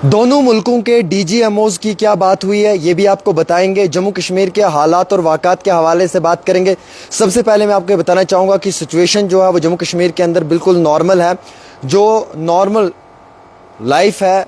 دونوں ملکوں کے ڈی جی ایم اوز کی کیا بات ہوئی ہے یہ بھی آپ کو بتائیں گے. جموں کشمیر کے حالات اور واقعات کے حوالے سے بات کریں گے. سب سے پہلے میں آپ کو بتانا چاہوں گا کہ سچویشن جو ہے وہ جموں کشمیر کے اندر بالکل نارمل ہے. جو نارمل لائف ہے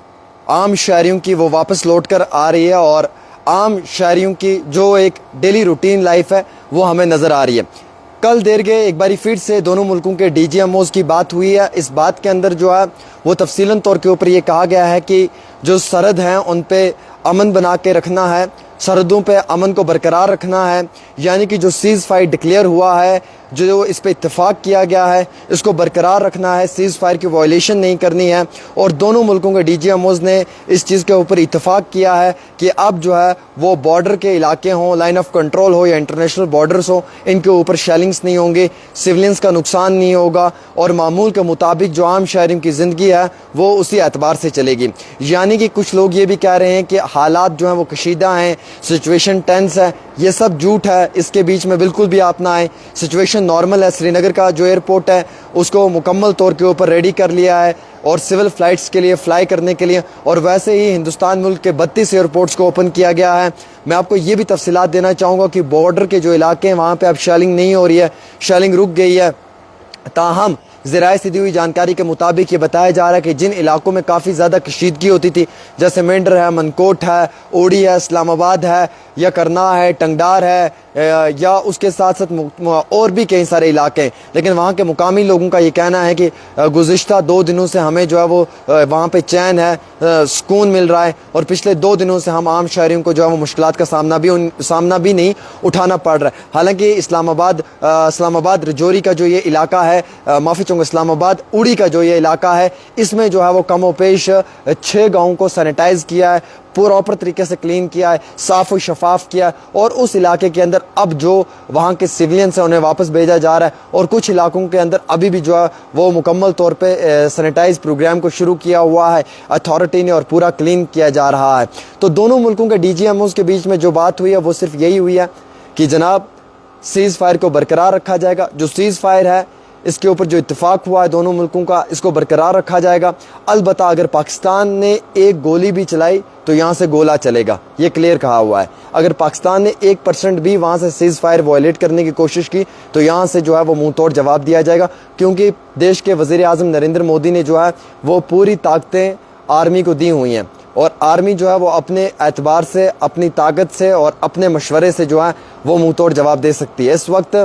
عام شہریوں کی وہ واپس لوٹ کر آ رہی ہے اور عام شہریوں کی جو ایک ڈیلی روٹین لائف ہے وہ ہمیں نظر آ رہی ہے. کل دیر گئے ایک باری پھر سے دونوں ملکوں کے ڈی جی ایم اوز کی بات ہوئی ہے. اس بات کے اندر جو ہے وہ تفصیلاً طور کے اوپر یہ کہا گیا ہے کہ جو سرحد ہیں ان پہ امن بنا کے رکھنا ہے, سرحدوں پہ امن کو برقرار رکھنا ہے, یعنی کہ جو سیز فائر ڈکلیئر ہوا ہے, جو اس پہ اتفاق کیا گیا ہے, اس کو برقرار رکھنا ہے, سیز فائر کی وائلیشن نہیں کرنی ہے. اور دونوں ملکوں کے ڈی جی ایم اوز نے اس چیز کے اوپر اتفاق کیا ہے کہ اب جو ہے وہ بارڈر کے علاقے ہوں, لائن آف کنٹرول ہو یا انٹرنیشنل بارڈرز ہوں, ان کے اوپر شیلنگز نہیں ہوں گے, سولینس کا نقصان نہیں ہوگا اور معمول کے مطابق جو عام شہریوں کی زندگی ہے وہ اسی اعتبار سے چلے گی. یعنی کہ کچھ لوگ یہ بھی کہہ رہے ہیں کہ حالات جو ہیں وہ کشیدہ ہیں, سچویشن ٹینس ہے. یہ سب جھوٹ ہے, اس کے بیچ میں بالکل بھی آپ نہ آئیں. سچویشن نارمل ہے. سری نگر کا جو ایئرپورٹ ہے اس کو مکمل طور کے اوپر ریڈی کر لیا ہے اور سول فلائٹس کے لیے فلائی کرنے کے لیے, اور ویسے ہی ہندوستان ملک کے 32 ایئرپورٹس کو اوپن کیا گیا ہے. میں آپ کو یہ بھی تفصیلات دینا چاہوں گا کہ بارڈر کے جو علاقے ہیں وہاں پہ اب شیلنگ نہیں ہو رہی ہے, شیلنگ رک گئی ہے. تاہم ذرائع سے دی ہوئی جانکاری کے مطابق یہ بتایا جا رہا ہے کہ جن علاقوں میں کافی زیادہ کشیدگی ہوتی تھی, جیسے مینڈر ہے, منکوٹ ہے, اوڑی ہے, اسلام آباد ہے, یا کرنا ہے, ٹنگڈار ہے, یا اس کے ساتھ ساتھ اور بھی کئی سارے علاقے ہیں, لیکن وہاں کے مقامی لوگوں کا یہ کہنا ہے کہ گزشتہ 2 دنوں سے ہمیں جو ہے وہ وہاں پہ چین ہے, سکون مل رہا ہے, اور پچھلے 2 دنوں سے ہم عام شہریوں کو جو ہے وہ مشکلات کا سامنا بھی نہیں اٹھانا پڑ رہا ہے. حالانکہ اسلام آباد رجوری کا جو یہ علاقہ ہے, معافی چاہوں گا, اسلام آباد اوڑی کا جو یہ علاقہ ہے, اس میں جو ہے وہ کم و بیش 6 گاؤں کو سینیٹائز کیا ہے, پراپر طریقے سے کلین کیا ہے, صاف و شفاف کیا ہے, اور اس علاقے کے اندر اب جو وہاں کے سیولینس ہیں انہیں واپس بھیجا جا رہا ہے, اور کچھ علاقوں کے اندر ابھی بھی جو ہے وہ مکمل طور پہ سینیٹائز پروگرام کو شروع کیا ہوا ہے اتھارٹی نے, اور پورا کلین کیا جا رہا ہے. تو دونوں ملکوں کے ڈی جی ایم اوز کے بیچ میں جو بات ہوئی ہے وہ صرف یہی ہوئی ہے کہ جناب سیز فائر کو برقرار رکھا جائے گا. جو سیز فائر ہے اس کے اوپر جو اتفاق ہوا ہے دونوں ملکوں کا, اس کو برقرار رکھا جائے گا. البتہ اگر پاکستان نے ایک گولی بھی چلائی تو یہاں سے گولہ چلے گا, یہ کلیئر کہا ہوا ہے. اگر پاکستان نے 1% بھی وہاں سے سیز فائر وائلیٹ کرنے کی کوشش کی تو یہاں سے جو ہے وہ منہ توڑ جواب دیا جائے گا, کیونکہ دیش کے وزیر اعظم نریندر مودی نے جو ہے وہ پوری طاقتیں آرمی کو دی ہوئی ہیں, اور آرمی جو ہے وہ اپنے اعتبار سے, اپنی طاقت سے اور اپنے مشورے سے جو ہے وہ منہ توڑ جواب دے سکتی ہے. اس وقت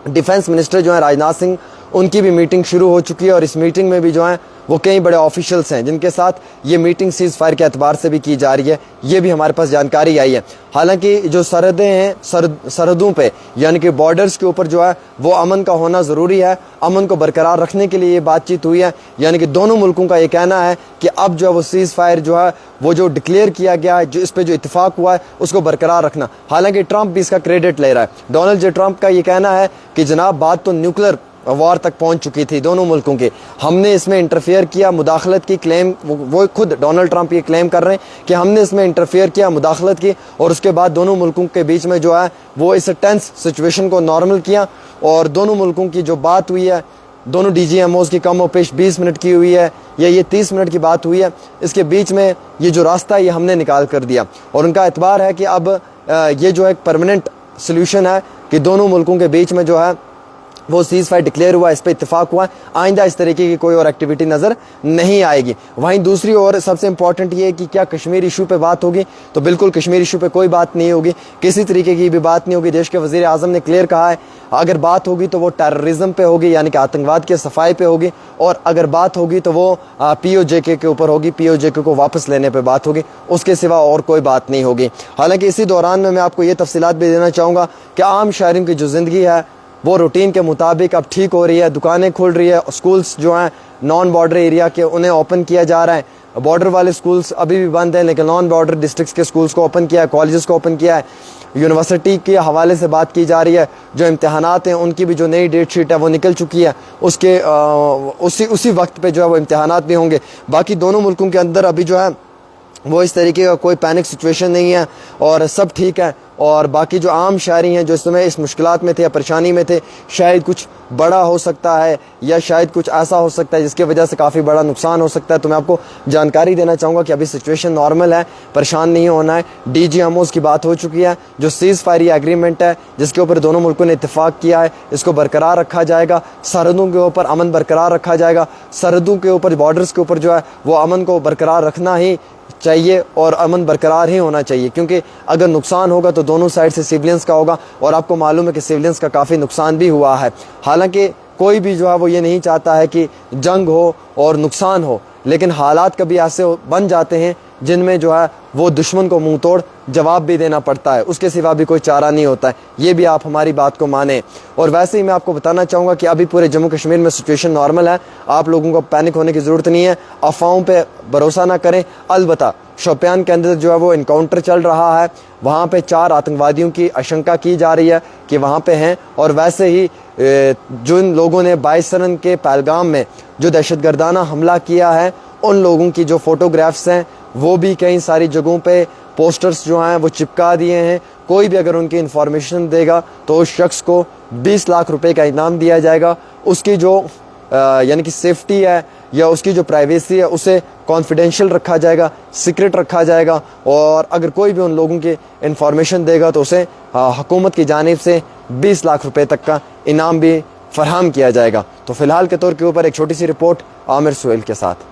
ڈیفنس منسٹر جو ہیں راجناتھ سنگھ, ان کی بھی میٹنگ شروع ہو چکی ہے, اور اس میٹنگ میں بھی جو ہیں وہ کئی بڑے آفیشلز ہیں جن کے ساتھ یہ میٹنگ سیز فائر کے اعتبار سے بھی کی جا رہی ہے. یہ بھی ہمارے پاس جانکاری آئی ہے. حالانکہ جو سرحدیں ہیں, سرحدوں پہ یعنی کہ بارڈرز کے اوپر جو ہے وہ امن کا ہونا ضروری ہے. امن کو برقرار رکھنے کے لیے یہ بات چیت ہوئی ہے. یعنی کہ دونوں ملکوں کا یہ کہنا ہے کہ اب جو ہے وہ سیز فائر جو ہے وہ جو ڈکلیئر کیا گیا ہے, جو اس پہ جو اتفاق ہوا ہے اس کو برقرار رکھنا. حالانکہ ٹرمپ بھی اس کا کریڈٹ لے رہا ہے. ڈونلڈ جے ٹرمپ کا یہ کہنا ہے کہ جناب بات تو نیوکلیر وار تک پہنچ چکی تھی دونوں ملکوں کے, ہم نے اس میں انٹرفیئر کیا, مداخلت کی کلیم, وہ خود ڈونلڈ ٹرمپ یہ کلیم کر رہے ہیں کہ ہم نے اس میں انٹرفیئر کیا, مداخلت کی, اور اس کے بعد دونوں ملکوں کے بیچ میں جو ہے وہ اس ٹینس سچویشن کو نارمل کیا. اور دونوں ملکوں کی جو بات ہوئی ہے, دونوں ڈی جی ایم اوز کی کم و بیش 20 منٹ کی ہوئی ہے یا یہ 30 منٹ کی بات ہوئی ہے, اس کے بیچ میں یہ جو راستہ ہے یہ ہم نے نکال کر دیا, اور ان کا اعتبار ہے کہ اب یہ جو ایک پرماننٹ سلیوشن ہے کہ دونوں ملکوں کے بیچ میں جو ہے وہ سیز فائر ڈکلیئر ہوا, اس پہ اتفاق ہوا. آئندہ اس طریقے کی کوئی اور ایکٹیویٹی نظر نہیں آئے گی. وہیں دوسری اور سب سے امپورٹنٹ یہ ہے کہ کیا کشمیر ایشو پہ بات ہوگی, تو بالکل کشمیر ایشو پہ کوئی بات نہیں ہوگی, کسی طریقے کی بھی بات نہیں ہوگی. دیش کے وزیر اعظم نے کلیئر کہا ہے اگر بات ہوگی تو وہ ٹیررزم پہ ہوگی, یعنی کہ آتنکواد کے صفائی پہ ہوگی, اور اگر بات ہوگی تو وہ پی او جے کے اوپر ہوگی, پی او جے کے کو واپس لینے پہ بات ہوگی, اس کے سوا اور کوئی بات نہیں ہوگی. حالانکہ اسی دوران میں آپ کو یہ تفصیلات بھی دینا چاہوں گا کہ عام شہریوں کی جو زندگی ہے وہ روٹین کے مطابق اب ٹھیک ہو رہی ہے. دکانیں کھل رہی ہے, اسکولس جو ہیں نان بارڈر ایریا کے انہیں اوپن کیا جا رہا ہے. بارڈر والے اسکولس ابھی بھی بند ہیں, لیکن نان بارڈر ڈسٹرکٹس کے اسکولس کو اوپن کیا ہے, کالجز کو اوپن کیا ہے. یونیورسٹی کے حوالے سے بات کی جا رہی ہے, جو امتحانات ہیں ان کی بھی جو نئی ڈیٹ شیٹ ہے وہ نکل چکی ہے, اس کے اسی وقت پہ جو ہے وہ امتحانات بھی ہوں گے. باقی دونوں ملکوں کے اندر ابھی جو ہے وہ اس طریقے کا کوئی پینک سچویشن نہیں ہے اور سب ٹھیک ہے. اور باقی جو عام شہری ہیں جو اس سمے اس مشکلات میں تھے یا پریشانی میں تھے، شاید کچھ بڑا ہو سکتا ہے یا شاید کچھ ایسا ہو سکتا ہے جس کی وجہ سے کافی بڑا نقصان ہو سکتا ہے. تو میں آپ کو جانکاری دینا چاہوں گا کہ ابھی سچویشن نارمل ہے، پریشان نہیں ہونا ہے. ڈی جی ایموز کی بات ہو چکی ہے. جو سیز فائر ایگریمنٹ ہے جس کے اوپر دونوں ملکوں نے اتفاق کیا ہے، اس کو برقرار رکھا جائے گا. سرحدوں کے اوپر امن برقرار رکھا جائے گا. سرحدوں کے اوپر، بارڈرز کے اوپر جو ہے وہ امن کو برقرار رکھنا ہی چاہیے اور امن برقرار ہی ہونا چاہیے، کیونکہ اگر نقصان ہوگا تو دونوں سائڈ سے سیولینز کا ہوگا. اور آپ کو معلوم ہے کہ سیولینز کا کافی نقصان بھی ہوا ہے. حالانکہ کوئی بھی جو ہے وہ یہ نہیں چاہتا ہے کہ جنگ ہو اور نقصان ہو، لیکن حالات کبھی ایسے بن جاتے ہیں جن میں جو ہے وہ دشمن کو منہ توڑ جواب بھی دینا پڑتا ہے، اس کے سوا بھی کوئی چارہ نہیں ہوتا ہے. یہ بھی آپ ہماری بات کو مانیں. اور ویسے ہی میں آپ کو بتانا چاہوں گا کہ ابھی پورے جموں کشمیر میں سچویشن نارمل ہے. آپ لوگوں کو پینک ہونے کی ضرورت نہیں ہے، افواہوں پہ بھروسہ نہ کریں. البتہ شوپیان کے اندر جو ہے وہ انکاؤنٹر چل رہا ہے، وہاں پہ 4 آتنکوادیوں کی اشنکا کی جا رہی ہے کہ وہاں پہ ہیں. اور ویسے ہی جن لوگوں نے 22 سرن کے پہلگام میں جو دہشت گردانہ حملہ کیا ہے، ان لوگوں کی جو فوٹوگرافس ہیں وہ بھی کئی ساری جگہوں پہ پوسٹرز جو ہیں وہ چپکا دیے ہیں. کوئی بھی اگر ان کی انفارمیشن دے گا تو اس شخص کو 20 لاکھ روپے کا انعام دیا جائے گا. اس کی جو یعنی کہ سیفٹی ہے یا اس کی جو پرائیویسی ہے اسے کانفیڈینشیل رکھا جائے گا، سیکرٹ رکھا جائے گا. اور اگر کوئی بھی ان لوگوں کی انفارمیشن دے گا تو اسے حکومت کی جانب سے 20 لاکھ روپے تک کا انعام بھی فراہم کیا جائے گا. تو فی الحال کے طور کے اوپر ایک چھوٹی سی رپورٹ عامر سہیل کے ساتھ.